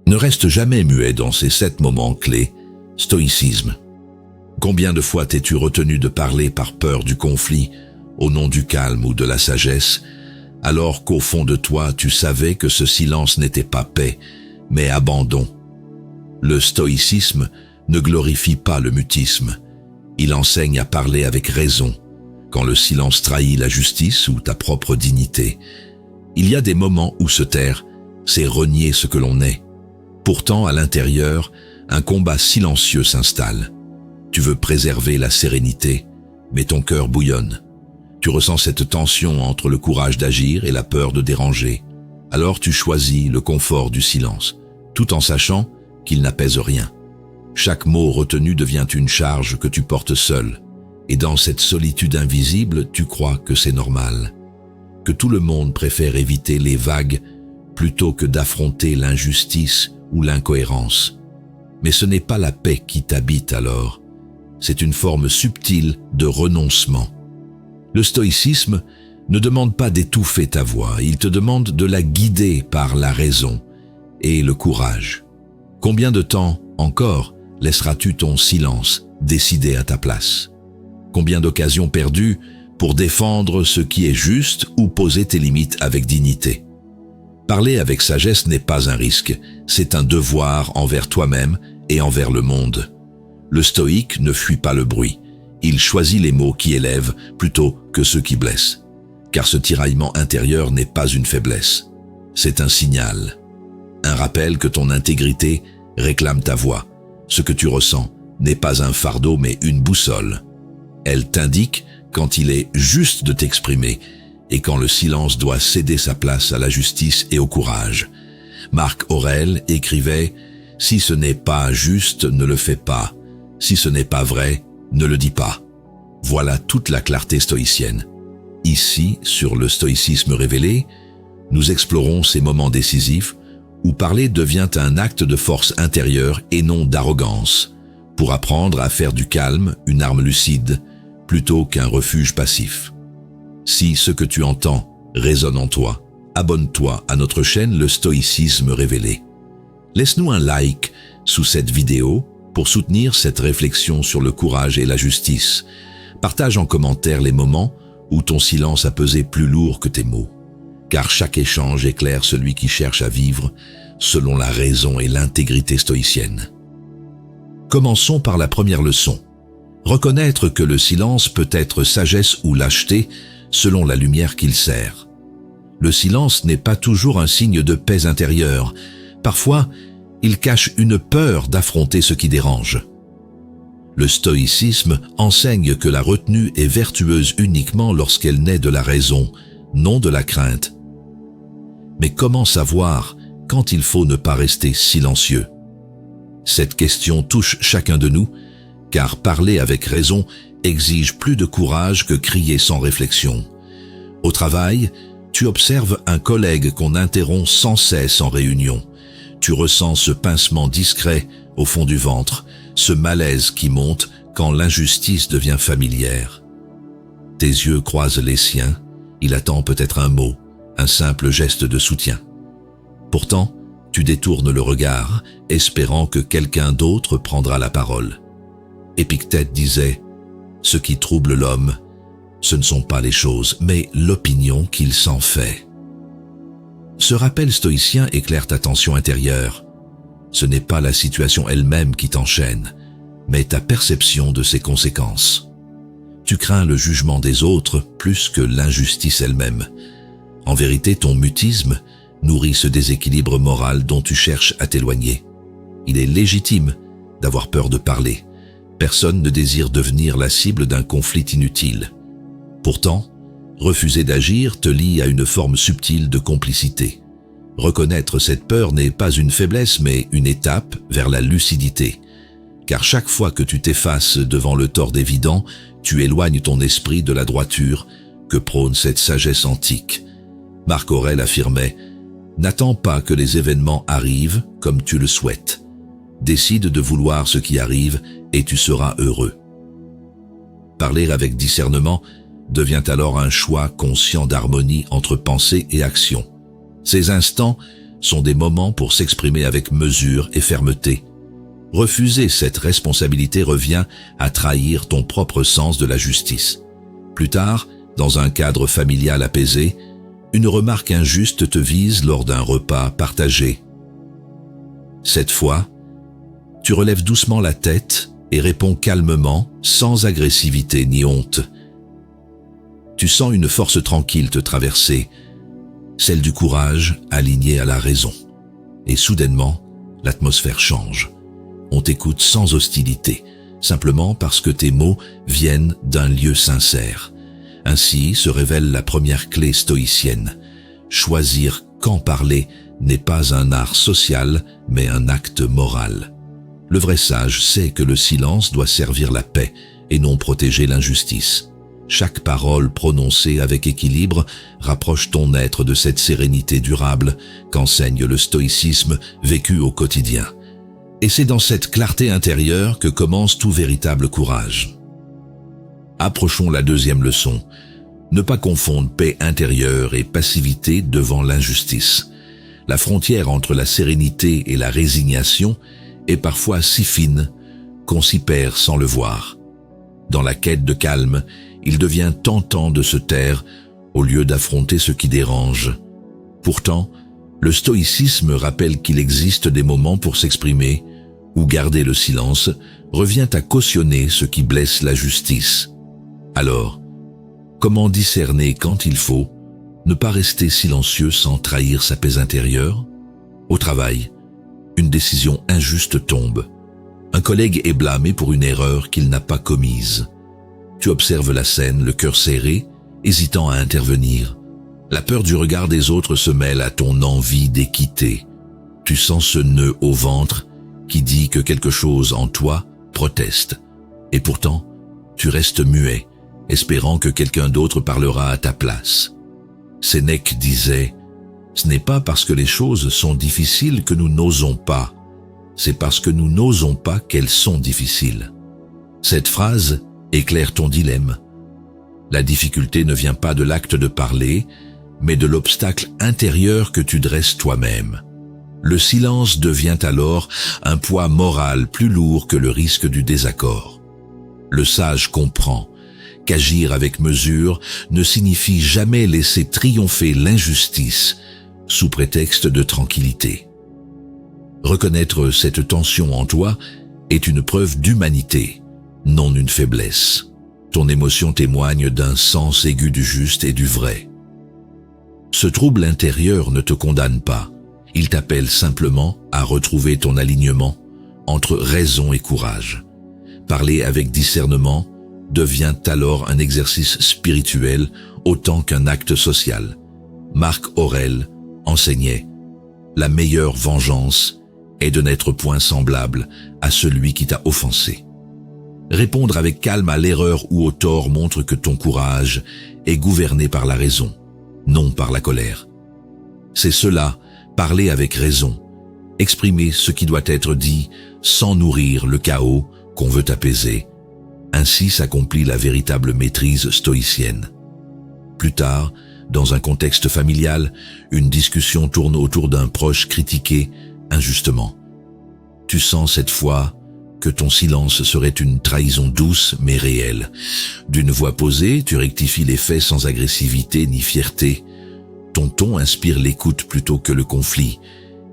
Ne reste jamais muet dans ces 7 moments clés. Stoïcisme. Combien de fois t'es-tu retenu de parler par peur du conflit, au nom du calme ou de la sagesse, alors qu'au fond de toi tu savais que ce silence n'était pas paix, mais abandon. Le stoïcisme ne glorifie pas le mutisme. Il enseigne à parler avec raison, quand le silence trahit la justice ou ta propre dignité. Il y a des moments où se taire, c'est renier ce que l'on est. Pourtant, à l'intérieur, un combat silencieux s'installe. Tu veux préserver la sérénité, mais ton cœur bouillonne. Tu ressens cette tension entre le courage d'agir et la peur de déranger. Alors tu choisis le confort du silence, tout en sachant qu'il n'apaise rien. Chaque mot retenu devient une charge que tu portes seul. Et dans cette solitude invisible, tu crois que c'est normal. Que tout le monde préfère éviter les vagues plutôt que d'affronter l'injustice ou l'incohérence. Mais ce n'est pas la paix qui t'habite alors. C'est une forme subtile de renoncement. Le stoïcisme ne demande pas d'étouffer ta voix, il te demande de la guider par la raison et le courage. Combien de temps encore laisseras-tu ton silence décider à ta place? Combien d'occasions perdues pour défendre ce qui est juste ou poser tes limites avec dignité? Parler avec sagesse n'est pas un risque, c'est un devoir envers toi-même et envers le monde. Le stoïque ne fuit pas le bruit, il choisit les mots qui élèvent plutôt que ceux qui blessent. Car ce tiraillement intérieur n'est pas une faiblesse, c'est un signal. Un rappel que ton intégrité réclame ta voix. Ce que tu ressens n'est pas un fardeau mais une boussole. Elle t'indique quand il est juste de t'exprimer et quand le silence doit céder sa place à la justice et au courage. Marc Aurèle écrivait « Si ce n'est pas juste, ne le fais pas. Si ce n'est pas vrai, ne le dis pas. » Voilà toute la clarté stoïcienne. Ici, sur le stoïcisme révélé, nous explorons ces moments décisifs où parler devient un acte de force intérieure et non d'arrogance, pour apprendre à faire du calme une arme lucide, plutôt qu'un refuge passif. Si ce que tu entends résonne en toi, abonne-toi à notre chaîne Le Stoïcisme Révélé. Laisse-nous un like sous cette vidéo pour soutenir cette réflexion sur le courage et la justice. Partage en commentaire les moments où ton silence a pesé plus lourd que tes mots, car chaque échange éclaire celui qui cherche à vivre selon la raison et l'intégrité stoïcienne. Commençons par la première leçon. Reconnaître que le silence peut être sagesse ou lâcheté selon la lumière qu'il sert. Le silence n'est pas toujours un signe de paix intérieure. Parfois, il cache une peur d'affronter ce qui dérange. Le stoïcisme enseigne que la retenue est vertueuse uniquement lorsqu'elle naît de la raison, non de la crainte. Mais comment savoir quand il faut ne pas rester silencieux? Cette question touche chacun de nous, car parler avec raison exige plus de courage que crier sans réflexion. Au travail, tu observes un collègue qu'on interrompt sans cesse en réunion. Tu ressens ce pincement discret au fond du ventre, ce malaise qui monte quand l'injustice devient familière. Tes yeux croisent les siens, il attend peut-être un mot, un simple geste de soutien. Pourtant, tu détournes le regard, espérant que quelqu'un d'autre prendra la parole. Épictète disait « Ce qui trouble l'homme, ce ne sont pas les choses, mais l'opinion qu'il s'en fait. » Ce rappel stoïcien éclaire ta tension intérieure. Ce n'est pas la situation elle-même qui t'enchaîne, mais ta perception de ses conséquences. Tu crains le jugement des autres plus que l'injustice elle-même. En vérité, ton mutisme nourrit ce déséquilibre moral dont tu cherches à t'éloigner. Il est légitime d'avoir peur de parler. Personne ne désire devenir la cible d'un conflit inutile. Pourtant, refuser d'agir te lie à une forme subtile de complicité. Reconnaître cette peur n'est pas une faiblesse, mais une étape vers la lucidité. Car chaque fois que tu t'effaces devant le tort évident, tu éloignes ton esprit de la droiture que prône cette sagesse antique. Marc Aurèle affirmait « N'attends pas que les événements arrivent comme tu le souhaites. Décide de vouloir ce qui arrive et tu seras heureux. » Parler avec discernement devient alors un choix conscient d'harmonie entre pensée et action. Ces instants sont des moments pour s'exprimer avec mesure et fermeté. Refuser cette responsabilité revient à trahir ton propre sens de la justice. Plus tard, dans un cadre familial apaisé, une remarque injuste te vise lors d'un repas partagé. Cette fois, tu relèves doucement la tête et réponds calmement, sans agressivité ni honte. Tu sens une force tranquille te traverser, celle du courage alignée à la raison. Et soudainement, l'atmosphère change. On t'écoute sans hostilité, simplement parce que tes mots viennent d'un lieu sincère. Ainsi se révèle la première clé stoïcienne. Choisir quand parler n'est pas un art social, mais un acte moral. Le vrai sage sait que le silence doit servir la paix et non protéger l'injustice. Chaque parole prononcée avec équilibre rapproche ton être de cette sérénité durable qu'enseigne le stoïcisme vécu au quotidien. Et c'est dans cette clarté intérieure que commence tout véritable courage. Approchons la deuxième leçon. Ne pas confondre paix intérieure et passivité devant l'injustice. La frontière entre la sérénité et la résignation est parfois si fine qu'on s'y perd sans le voir. Dans la quête de calme, il devient tentant de se taire au lieu d'affronter ce qui dérange. Pourtant, le stoïcisme rappelle qu'il existe des moments pour s'exprimer, où garder le silence revient à cautionner ce qui blesse la justice. Alors, comment discerner quand il faut ne pas rester silencieux sans trahir sa paix intérieure? Au travail, une décision injuste tombe. Un collègue est blâmé pour une erreur qu'il n'a pas commise. Tu observes la scène, le cœur serré, hésitant à intervenir. La peur du regard des autres se mêle à ton envie d'équité. Tu sens ce nœud au ventre qui dit que quelque chose en toi proteste. Et pourtant, tu restes muet, espérant que quelqu'un d'autre parlera à ta place. Sénèque disait « Ce n'est pas parce que les choses sont difficiles que nous n'osons pas, c'est parce que nous n'osons pas qu'elles sont difficiles. » Cette phrase éclaire ton dilemme. La difficulté ne vient pas de l'acte de parler, mais de l'obstacle intérieur que tu dresses toi-même. Le silence devient alors un poids moral plus lourd que le risque du désaccord. Le sage comprend qu'agir avec mesure ne signifie jamais laisser triompher l'injustice sous prétexte de tranquillité. Reconnaître cette tension en toi est une preuve d'humanité, non une faiblesse. Ton émotion témoigne d'un sens aigu du juste et du vrai. Ce trouble intérieur ne te condamne pas, il t'appelle simplement à retrouver ton alignement entre raison et courage. Parler avec discernement devient alors un exercice spirituel autant qu'un acte social. Marc Aurèle enseignait « La meilleure vengeance est de n'être point semblable à celui qui t'a offensé ». Répondre avec calme à l'erreur ou au tort montre que ton courage est gouverné par la raison, non par la colère. C'est cela, parler avec raison, exprimer ce qui doit être dit sans nourrir le chaos qu'on veut apaiser. Ainsi s'accomplit la véritable maîtrise stoïcienne. Plus tard, dans un contexte familial, une discussion tourne autour d'un proche critiqué injustement. Tu sens cette fois que ton silence serait une trahison douce mais réelle. D'une voix posée, tu rectifies les faits sans agressivité ni fierté. Ton ton inspire l'écoute plutôt que le conflit.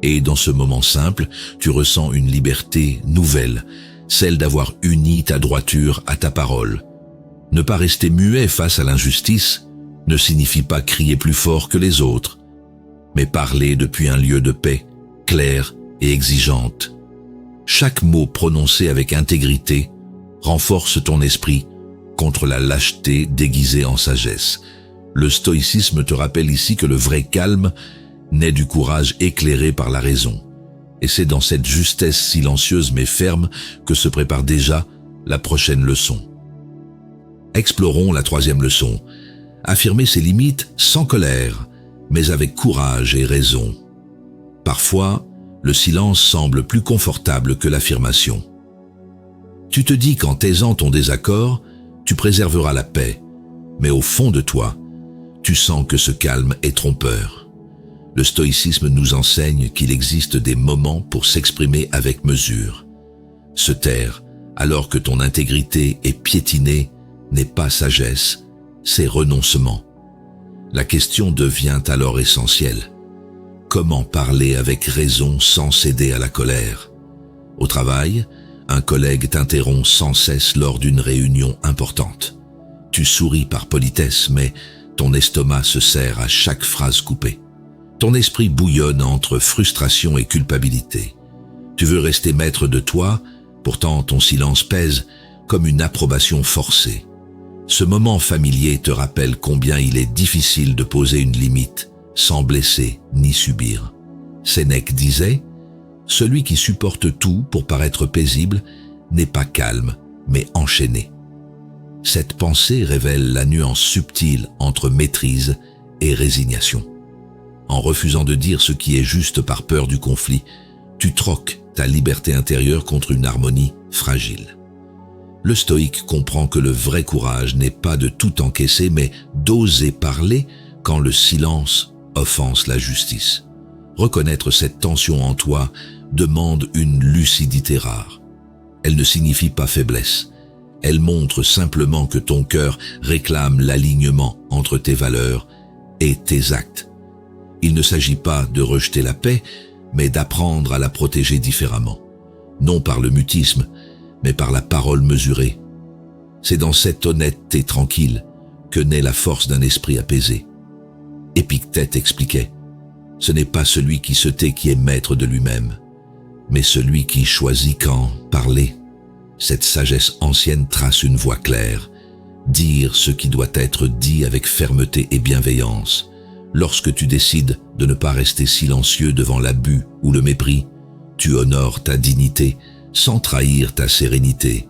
Et dans ce moment simple, tu ressens une liberté nouvelle, celle d'avoir uni ta droiture à ta parole. Ne pas rester muet face à l'injustice ne signifie pas crier plus fort que les autres, mais parler depuis un lieu de paix, claire et exigeante. Chaque mot prononcé avec intégrité renforce ton esprit contre la lâcheté déguisée en sagesse. Le stoïcisme te rappelle ici que le vrai calme naît du courage éclairé par la raison. Et c'est dans cette justesse silencieuse mais ferme que se prépare déjà la prochaine leçon. Explorons la troisième leçon. Affirmer ses limites sans colère, mais avec courage et raison. Parfois, le silence semble plus confortable que l'affirmation. Tu te dis qu'en taisant ton désaccord, tu préserveras la paix, mais au fond de toi, tu sens que ce calme est trompeur. Le stoïcisme nous enseigne qu'il existe des moments pour s'exprimer avec mesure. Se taire, alors que ton intégrité est piétinée, n'est pas sagesse, c'est renoncement. La question devient alors essentielle. Comment parler avec raison sans céder à la colère? Au travail, un collègue t'interrompt sans cesse lors d'une réunion importante. Tu souris par politesse, mais ton estomac se serre à chaque phrase coupée. Ton esprit bouillonne entre frustration et culpabilité. Tu veux rester maître de toi, pourtant ton silence pèse comme une approbation forcée. Ce moment familier te rappelle combien il est difficile de poser une limite sans blesser ni subir. Sénèque disait « Celui qui supporte tout pour paraître paisible n'est pas calme, mais enchaîné ». Cette pensée révèle la nuance subtile entre maîtrise et résignation. En refusant de dire ce qui est juste par peur du conflit, tu troques ta liberté intérieure contre une harmonie fragile. Le stoïque comprend que le vrai courage n'est pas de tout encaisser, mais d'oser parler quand le silence offense la justice. Reconnaître cette tension en toi demande une lucidité rare. Elle ne signifie pas faiblesse. Elle montre simplement que ton cœur réclame l'alignement entre tes valeurs et tes actes. Il ne s'agit pas de rejeter la paix, mais d'apprendre à la protéger différemment. Non par le mutisme, mais par la parole mesurée. C'est dans cette honnêteté tranquille que naît la force d'un esprit apaisé. Épictète expliquait « Ce n'est pas celui qui se tait qui est maître de lui-même, mais celui qui choisit quand parler. » Cette sagesse ancienne trace une voie claire, dire ce qui doit être dit avec fermeté et bienveillance. Lorsque tu décides de ne pas rester silencieux devant l'abus ou le mépris, tu honores ta dignité sans trahir ta sérénité.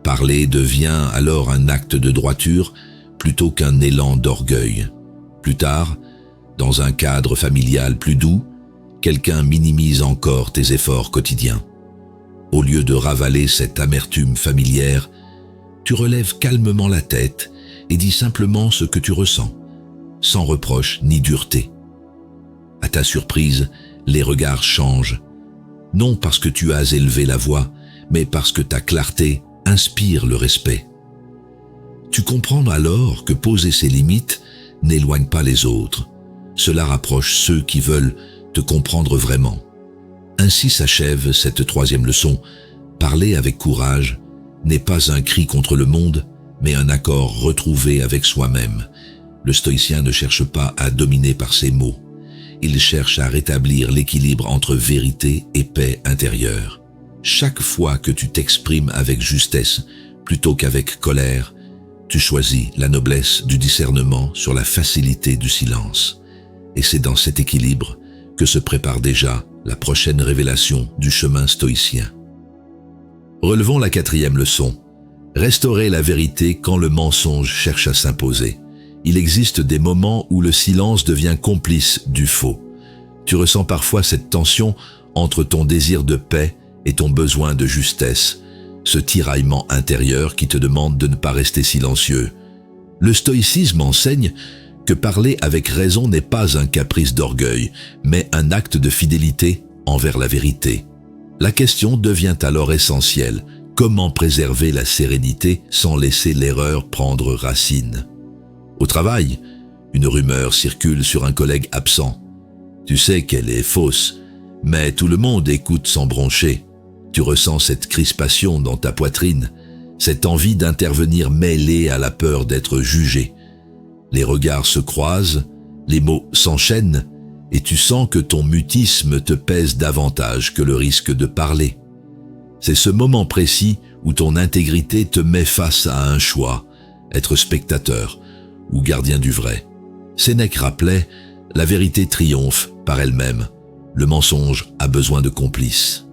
Parler devient alors un acte de droiture plutôt qu'un élan d'orgueil. Plus tard, dans un cadre familial plus doux, quelqu'un minimise encore tes efforts quotidiens. Au lieu de ravaler cette amertume familière, tu relèves calmement la tête et dis simplement ce que tu ressens, sans reproche ni dureté. À ta surprise, les regards changent, non parce que tu as élevé la voix, mais parce que ta clarté inspire le respect. Tu comprends alors que poser ses limites n'éloigne pas les autres. Cela rapproche ceux qui veulent te comprendre vraiment. Ainsi s'achève cette troisième leçon. Parler avec courage n'est pas un cri contre le monde, mais un accord retrouvé avec soi-même. Le stoïcien ne cherche pas à dominer par ses mots. Il cherche à rétablir l'équilibre entre vérité et paix intérieure. Chaque fois que tu t'exprimes avec justesse plutôt qu'avec colère, tu choisis la noblesse du discernement sur la facilité du silence. Et c'est dans cet équilibre que se prépare déjà la prochaine révélation du chemin stoïcien. Relevons la quatrième leçon. Restaurer la vérité quand le mensonge cherche à s'imposer. Il existe des moments où le silence devient complice du faux. Tu ressens parfois cette tension entre ton désir de paix et ton besoin de justesse, ce tiraillement intérieur qui te demande de ne pas rester silencieux. Le stoïcisme enseigne que parler avec raison n'est pas un caprice d'orgueil, mais un acte de fidélité envers la vérité. La question devient alors essentielle. Comment préserver la sérénité sans laisser l'erreur prendre racine? Au travail, une rumeur circule sur un collègue absent. Tu sais qu'elle est fausse, mais tout le monde écoute sans broncher. Tu ressens cette crispation dans ta poitrine, cette envie d'intervenir mêlée à la peur d'être jugé. Les regards se croisent, les mots s'enchaînent, et tu sens que ton mutisme te pèse davantage que le risque de parler. C'est ce moment précis où ton intégrité te met face à un choix, être spectateur ou gardien du vrai. Sénèque rappelait « La vérité triomphe par elle-même, le mensonge a besoin de complices ».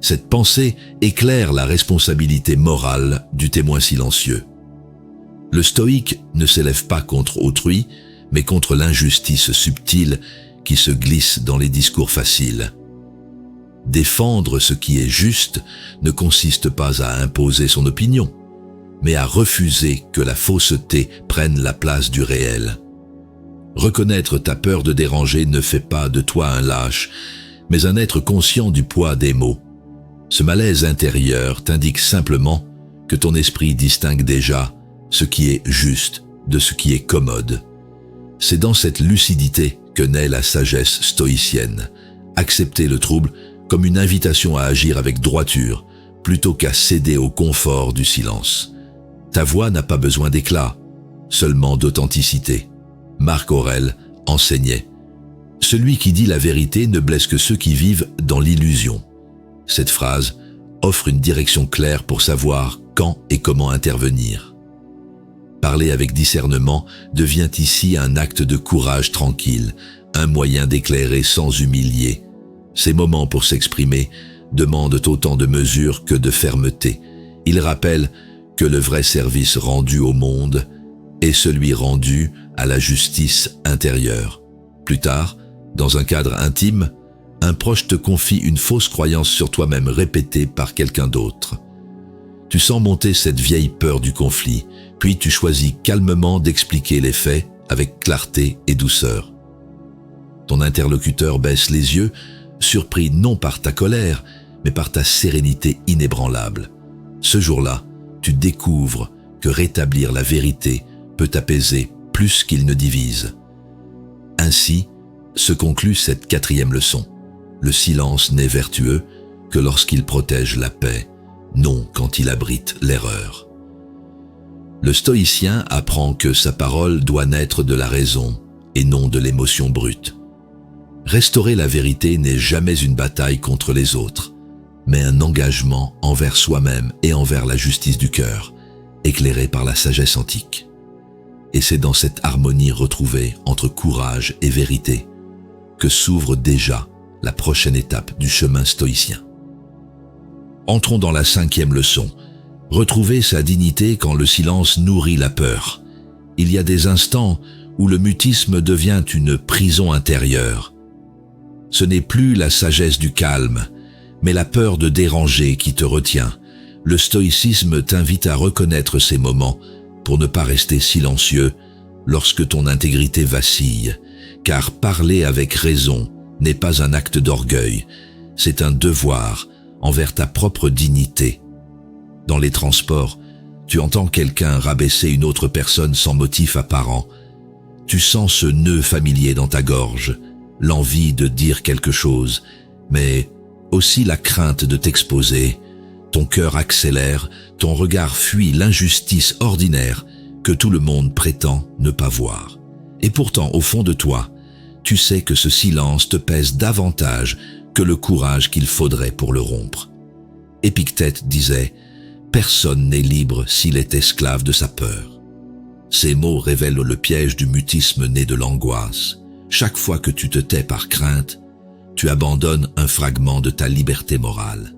Cette pensée éclaire la responsabilité morale du témoin silencieux. Le stoïque ne s'élève pas contre autrui, mais contre l'injustice subtile qui se glisse dans les discours faciles. Défendre ce qui est juste ne consiste pas à imposer son opinion, mais à refuser que la fausseté prenne la place du réel. Reconnaître ta peur de déranger ne fait pas de toi un lâche, mais un être conscient du poids des mots. Ce malaise intérieur t'indique simplement que ton esprit distingue déjà ce qui est juste de ce qui est commode. C'est dans cette lucidité que naît la sagesse stoïcienne. Accepter le trouble comme une invitation à agir avec droiture, plutôt qu'à céder au confort du silence. Ta voix n'a pas besoin d'éclat, seulement d'authenticité. Marc Aurèle enseignait « Celui qui dit la vérité ne blesse que ceux qui vivent dans l'illusion ». Cette phrase offre une direction claire pour savoir quand et comment intervenir. Parler avec discernement devient ici un acte de courage tranquille, un moyen d'éclairer sans humilier. Ces moments pour s'exprimer demandent autant de mesure que de fermeté. Ils rappellent que le vrai service rendu au monde est celui rendu à la justice intérieure. Plus tard, dans un cadre intime, un proche te confie une fausse croyance sur toi-même répétée par quelqu'un d'autre. Tu sens monter cette vieille peur du conflit, puis tu choisis calmement d'expliquer les faits avec clarté et douceur. Ton interlocuteur baisse les yeux, surpris non par ta colère, mais par ta sérénité inébranlable. Ce jour-là, tu découvres que rétablir la vérité peut apaiser plus qu'il ne divise. Ainsi se conclut cette 4e leçon. Le silence n'est vertueux que lorsqu'il protège la paix, non quand il abrite l'erreur. Le stoïcien apprend que sa parole doit naître de la raison et non de l'émotion brute. Restaurer la vérité n'est jamais une bataille contre les autres, mais un engagement envers soi-même et envers la justice du cœur, éclairé par la sagesse antique. Et c'est dans cette harmonie retrouvée entre courage et vérité que s'ouvre déjà la prochaine étape du chemin stoïcien. Entrons dans la 5e leçon. Retrouver sa dignité quand le silence nourrit la peur. Il y a des instants où le mutisme devient une prison intérieure. Ce n'est plus la sagesse du calme, mais la peur de déranger qui te retient. Le stoïcisme t'invite à reconnaître ces moments pour ne pas rester silencieux lorsque ton intégrité vacille, car parler avec raison n'est pas un acte d'orgueil, c'est un devoir envers ta propre dignité. Dans les transports, tu entends quelqu'un rabaisser une autre personne sans motif apparent. Tu sens ce nœud familier dans ta gorge, l'envie de dire quelque chose, mais aussi la crainte de t'exposer. Ton cœur accélère, ton regard fuit l'injustice ordinaire que tout le monde prétend ne pas voir. Et pourtant, au fond de toi, tu sais que ce silence te pèse davantage que le courage qu'il faudrait pour le rompre. Épictète disait « Personne n'est libre s'il est esclave de sa peur ». Ces mots révèlent le piège du mutisme né de l'angoisse. Chaque fois que tu te tais par crainte, tu abandonnes un fragment de ta liberté morale.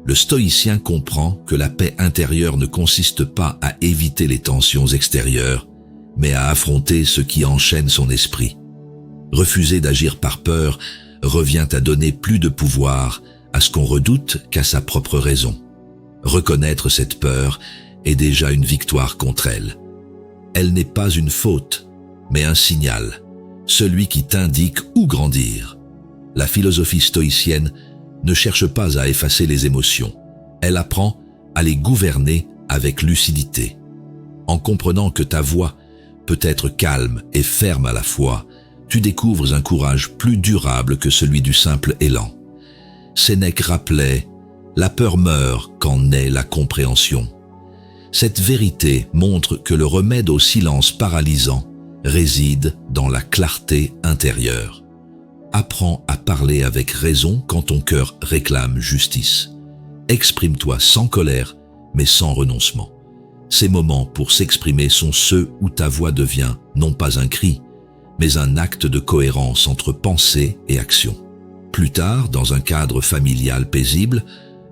Le stoïcien comprend que la paix intérieure ne consiste pas à éviter les tensions extérieures, mais à affronter ce qui enchaîne son esprit. Refuser d'agir par peur revient à donner plus de pouvoir à ce qu'on redoute qu'à sa propre raison. Reconnaître cette peur est déjà une victoire contre elle. Elle n'est pas une faute, mais un signal, celui qui t'indique où grandir. La philosophie stoïcienne ne cherche pas à effacer les émotions, elle apprend à les gouverner avec lucidité. En comprenant que ta voix peut être calme et ferme à la fois, tu découvres un courage plus durable que celui du simple élan. Sénèque rappelait « La peur meurt quand naît la compréhension ». Cette vérité montre que le remède au silence paralysant réside dans la clarté intérieure. Apprends à parler avec raison quand ton cœur réclame justice. Exprime-toi sans colère, mais sans renoncement. Ces moments pour s'exprimer sont ceux où ta voix devient non pas un cri, mais un acte de cohérence entre pensée et action. Plus tard, dans un cadre familial paisible,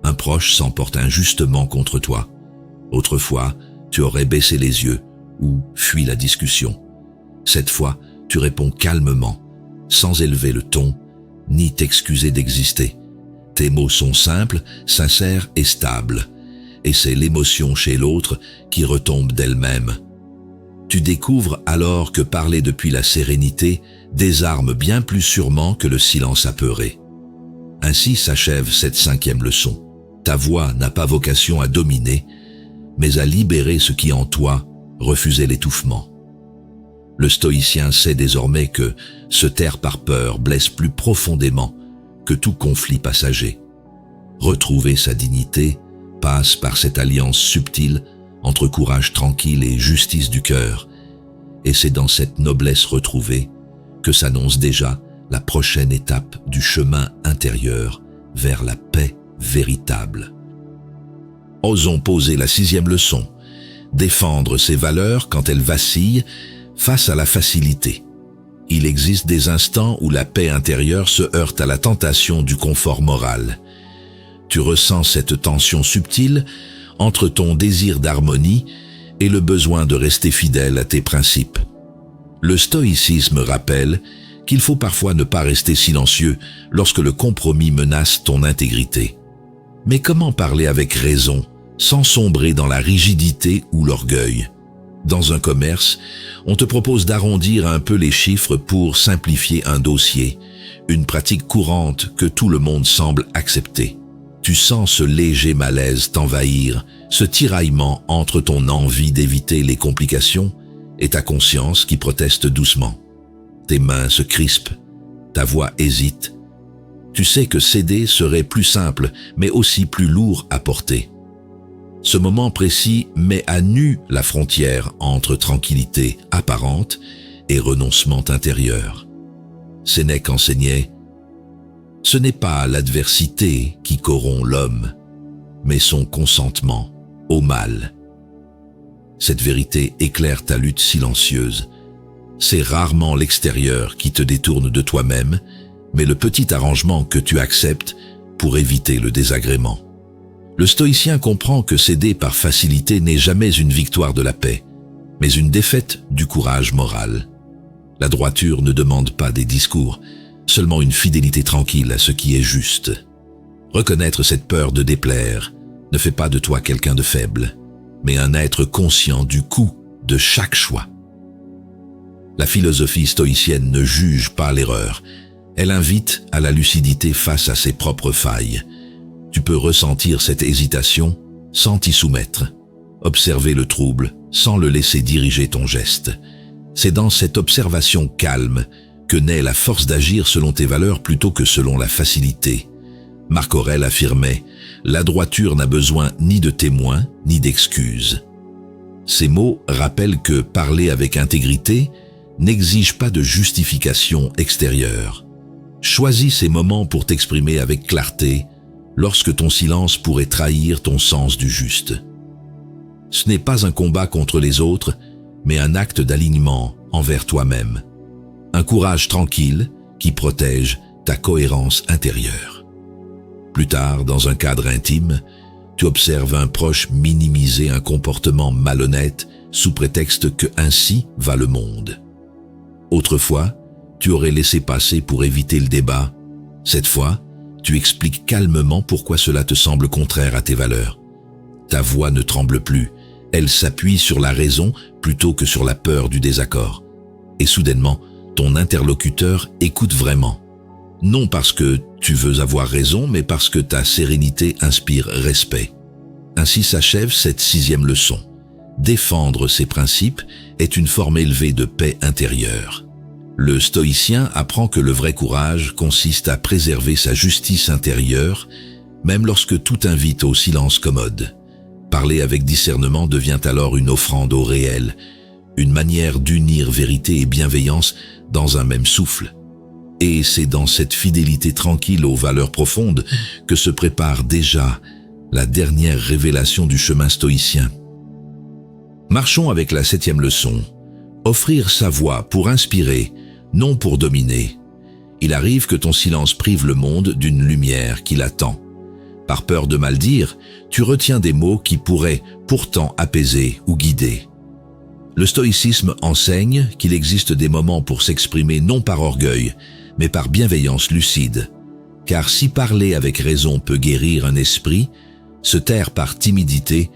un proche s'emporte injustement contre toi. Autrefois, tu aurais baissé les yeux ou fui la discussion. Cette fois, tu réponds calmement, sans élever le ton, ni t'excuser d'exister. Tes mots sont simples, sincères et stables, et c'est l'émotion chez l'autre qui retombe d'elle-même. Tu découvres alors que parler depuis la sérénité désarme bien plus sûrement que le silence apeuré. Ainsi s'achève cette 5e leçon. Ta voix n'a pas vocation à dominer, mais à libérer ce qui en toi refusait l'étouffement. Le stoïcien sait désormais que se taire par peur blesse plus profondément que tout conflit passager. Retrouver sa dignité passe par cette alliance subtile entre courage tranquille et justice du cœur, et c'est dans cette noblesse retrouvée que s'annonce déjà la prochaine étape du chemin intérieur vers la paix véritable. Osons poser la 6e leçon, défendre ses valeurs quand elles vacillent face à la facilité. Il existe des instants où la paix intérieure se heurte à la tentation du confort moral. Tu ressens cette tension subtile entre ton désir d'harmonie et le besoin de rester fidèle à tes principes. Le stoïcisme rappelle qu'il faut parfois ne pas rester silencieux lorsque le compromis menace ton intégrité. Mais comment parler avec raison, sans sombrer dans la rigidité ou l'orgueil? Dans un commerce, on te propose d'arrondir un peu les chiffres pour simplifier un dossier, une pratique courante que tout le monde semble accepter. Tu sens ce léger malaise t'envahir, ce tiraillement entre ton envie d'éviter les complications et ta conscience qui proteste doucement. Tes mains se crispent, ta voix hésite. Tu sais que céder serait plus simple, mais aussi plus lourd à porter. Ce moment précis met à nu la frontière entre tranquillité apparente et renoncement intérieur. Sénèque enseignait « Ce n'est pas l'adversité qui corrompt l'homme, mais son consentement au mal. » Cette vérité éclaire ta lutte silencieuse. C'est rarement l'extérieur qui te détourne de toi-même, mais le petit arrangement que tu acceptes pour éviter le désagrément. Le stoïcien comprend que céder par facilité n'est jamais une victoire de la paix, mais une défaite du courage moral. La droiture ne demande pas des discours, seulement une fidélité tranquille à ce qui est juste. Reconnaître cette peur de déplaire ne fait pas de toi quelqu'un de faible, mais un être conscient du coût de chaque choix. La philosophie stoïcienne ne juge pas l'erreur, elle invite à la lucidité face à ses propres failles. Tu peux ressentir cette hésitation sans t'y soumettre, observer le trouble sans le laisser diriger ton geste. C'est dans cette observation calme que naît la force d'agir selon tes valeurs plutôt que selon la facilité. Marc Aurèle affirmait « La droiture n'a besoin ni de témoins ni d'excuses ». Ces mots rappellent que parler avec intégrité n'exige pas de justification extérieure. Choisis ces moments pour t'exprimer avec clarté, lorsque ton silence pourrait trahir ton sens du juste. Ce n'est pas un combat contre les autres, mais un acte d'alignement envers toi-même. Un courage tranquille qui protège ta cohérence intérieure. Plus tard, dans un cadre intime, tu observes un proche minimiser un comportement malhonnête sous prétexte que ainsi va le monde. Autrefois, tu aurais laissé passer pour éviter le débat. Cette fois, tu expliques calmement pourquoi cela te semble contraire à tes valeurs. Ta voix ne tremble plus, elle s'appuie sur la raison plutôt que sur la peur du désaccord. Et soudainement, ton interlocuteur écoute vraiment. Non parce que tu veux avoir raison, mais parce que ta sérénité inspire respect. Ainsi s'achève cette 6e leçon. Défendre ses principes est une forme élevée de paix intérieure. Le stoïcien apprend que le vrai courage consiste à préserver sa justice intérieure, même lorsque tout invite au silence commode. Parler avec discernement devient alors une offrande au réel, une manière d'unir vérité et bienveillance dans un même souffle. Et c'est dans cette fidélité tranquille aux valeurs profondes que se prépare déjà la dernière révélation du chemin stoïcien. Marchons avec la 7e leçon. Offrir sa voix pour inspirer, non pour dominer. Il arrive que ton silence prive le monde d'une lumière qui l'attend. Par peur de mal dire, tu retiens des mots qui pourraient pourtant apaiser ou guider. Le stoïcisme enseigne qu'il existe des moments pour s'exprimer non par orgueil, mais par bienveillance lucide. Car si parler avec raison peut guérir un esprit, se taire par timidité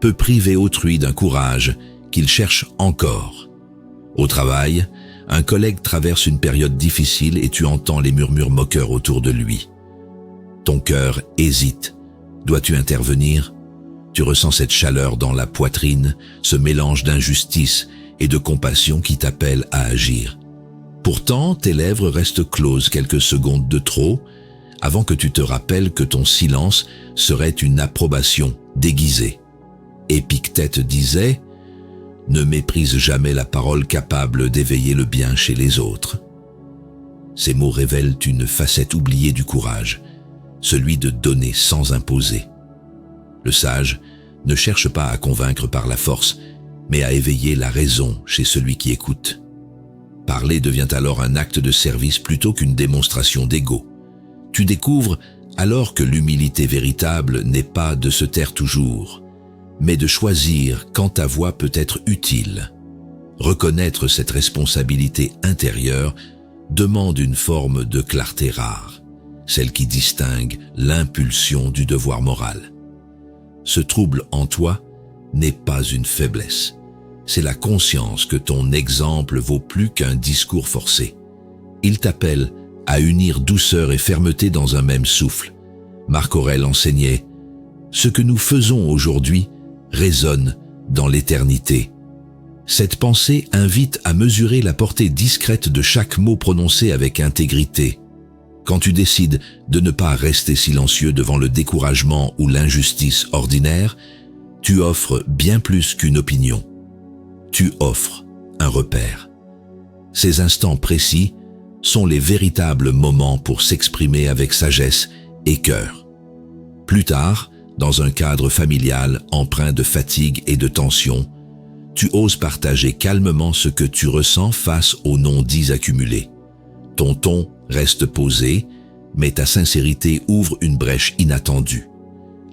peut priver autrui d'un courage qu'il cherche encore. Au travail, un collègue traverse une période difficile et tu entends les murmures moqueurs autour de lui. Ton cœur hésite. Dois-tu intervenir? Tu ressens cette chaleur dans la poitrine, ce mélange d'injustice et de compassion qui t'appelle à agir. Pourtant, tes lèvres restent closes quelques secondes de trop, avant que tu te rappelles que ton silence serait une approbation déguisée. Épictète disait « Ne méprise jamais la parole capable d'éveiller le bien chez les autres ». Ces mots révèlent une facette oubliée du courage, celui de donner sans imposer. Le sage ne cherche pas à convaincre par la force, mais à éveiller la raison chez celui qui écoute. Parler devient alors un acte de service plutôt qu'une démonstration d'ego. Tu découvres alors que l'humilité véritable n'est pas de se taire toujours, mais de choisir quand ta voix peut être utile. Reconnaître cette responsabilité intérieure demande une forme de clarté rare, celle qui distingue l'impulsion du devoir moral. Ce trouble en toi n'est pas une faiblesse. C'est la conscience que ton exemple vaut plus qu'un discours forcé. Il t'appelle à unir douceur et fermeté dans un même souffle. Marc Aurèle enseignait « Ce que nous faisons aujourd'hui résonne dans l'éternité ». Cette pensée invite à mesurer la portée discrète de chaque mot prononcé avec intégrité. Quand tu décides de ne pas rester silencieux devant le découragement ou l'injustice ordinaire, tu offres bien plus qu'une opinion. Tu offres un repère. Ces instants précis sont les véritables moments pour s'exprimer avec sagesse et cœur. Plus tard, dans un cadre familial empreint de fatigue et de tension, tu oses partager calmement ce que tu ressens face aux non-dits accumulés. Ton ton reste posé, mais ta sincérité ouvre une brèche inattendue.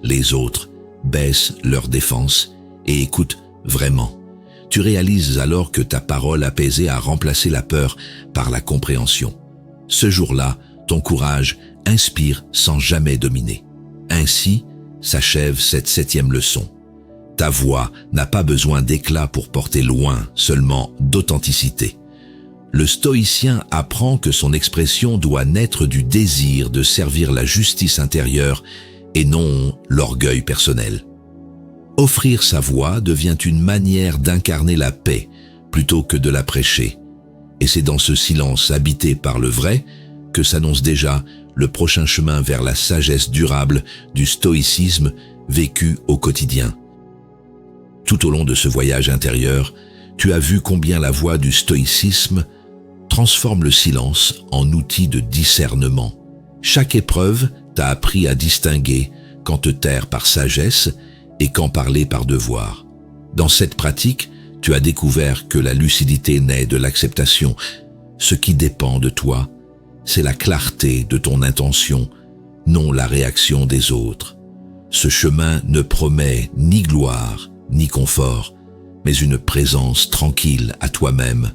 Les autres baissent leur défense et écoutent vraiment. Tu réalises alors que ta parole apaisée a remplacé la peur par la compréhension. Ce jour-là, ton courage inspire sans jamais dominer. Ainsi s'achève cette 7e leçon. Ta voix n'a pas besoin d'éclat pour porter loin, seulement d'authenticité. Le stoïcien apprend que son expression doit naître du désir de servir la justice intérieure et non l'orgueil personnel. Offrir sa voix devient une manière d'incarner la paix plutôt que de la prêcher. Et c'est dans ce silence habité par le vrai que s'annonce déjà le prochain chemin vers la sagesse durable du stoïcisme vécu au quotidien. Tout au long de ce voyage intérieur, tu as vu combien la voie du stoïcisme transforme le silence en outil de discernement. Chaque épreuve t'a appris à distinguer quand te taire par sagesse et quand parler par devoir. Dans cette pratique, tu as découvert que la lucidité naît de l'acceptation. Ce qui dépend de toi, c'est la clarté de ton intention, non la réaction des autres. Ce chemin ne promet ni gloire, ni confort, mais une présence tranquille à toi-même,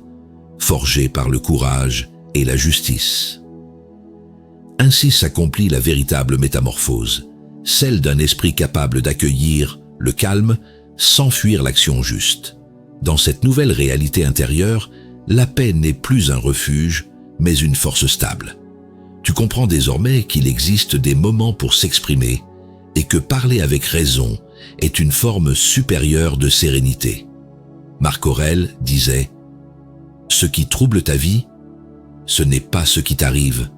forgée par le courage et la justice. Ainsi s'accomplit la véritable métamorphose, celle d'un esprit capable d'accueillir le calme sans fuir l'action juste. Dans cette nouvelle réalité intérieure, la paix n'est plus un refuge, mais une force stable. Tu comprends désormais qu'il existe des moments pour s'exprimer et que parler avec raison est une forme supérieure de sérénité. Marc Aurèle disait « Ce qui trouble ta vie, ce n'est pas ce qui t'arrive,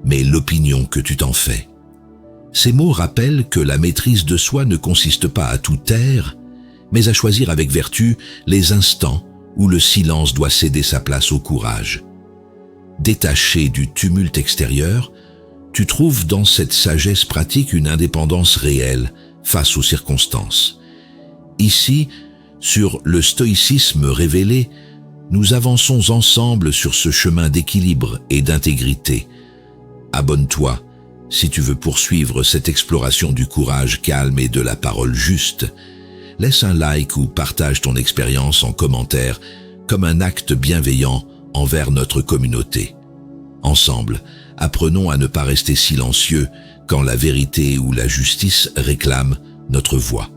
mais l'opinion que tu t'en fais. » Ces mots rappellent que la maîtrise de soi ne consiste pas à tout taire, mais à choisir avec vertu les instants où le silence doit céder sa place au courage. Détaché du tumulte extérieur, tu trouves dans cette sagesse pratique une indépendance réelle face aux circonstances. Ici, sur le stoïcisme révélé, nous avançons ensemble sur ce chemin d'équilibre et d'intégrité. Abonne-toi si tu veux poursuivre cette exploration du courage calme et de la parole juste. Laisse un like ou partage ton expérience en commentaire comme un acte bienveillant envers notre communauté. Ensemble, apprenons à ne pas rester silencieux quand la vérité ou la justice réclament notre voix.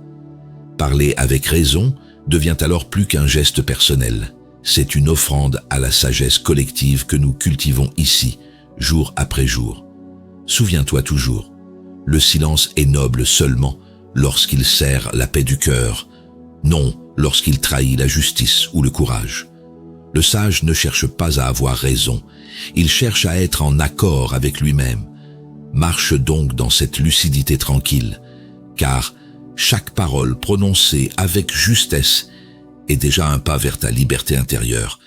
Parler avec raison devient alors plus qu'un geste personnel. C'est une offrande à la sagesse collective que nous cultivons ici, jour après jour. Souviens-toi toujours, le silence est noble seulement lorsqu'il sert la paix du cœur, non lorsqu'il trahit la justice ou le courage. Le sage ne cherche pas à avoir raison, il cherche à être en accord avec lui-même. Marche donc dans cette lucidité tranquille, car chaque parole prononcée avec justesse est déjà un pas vers ta liberté intérieure,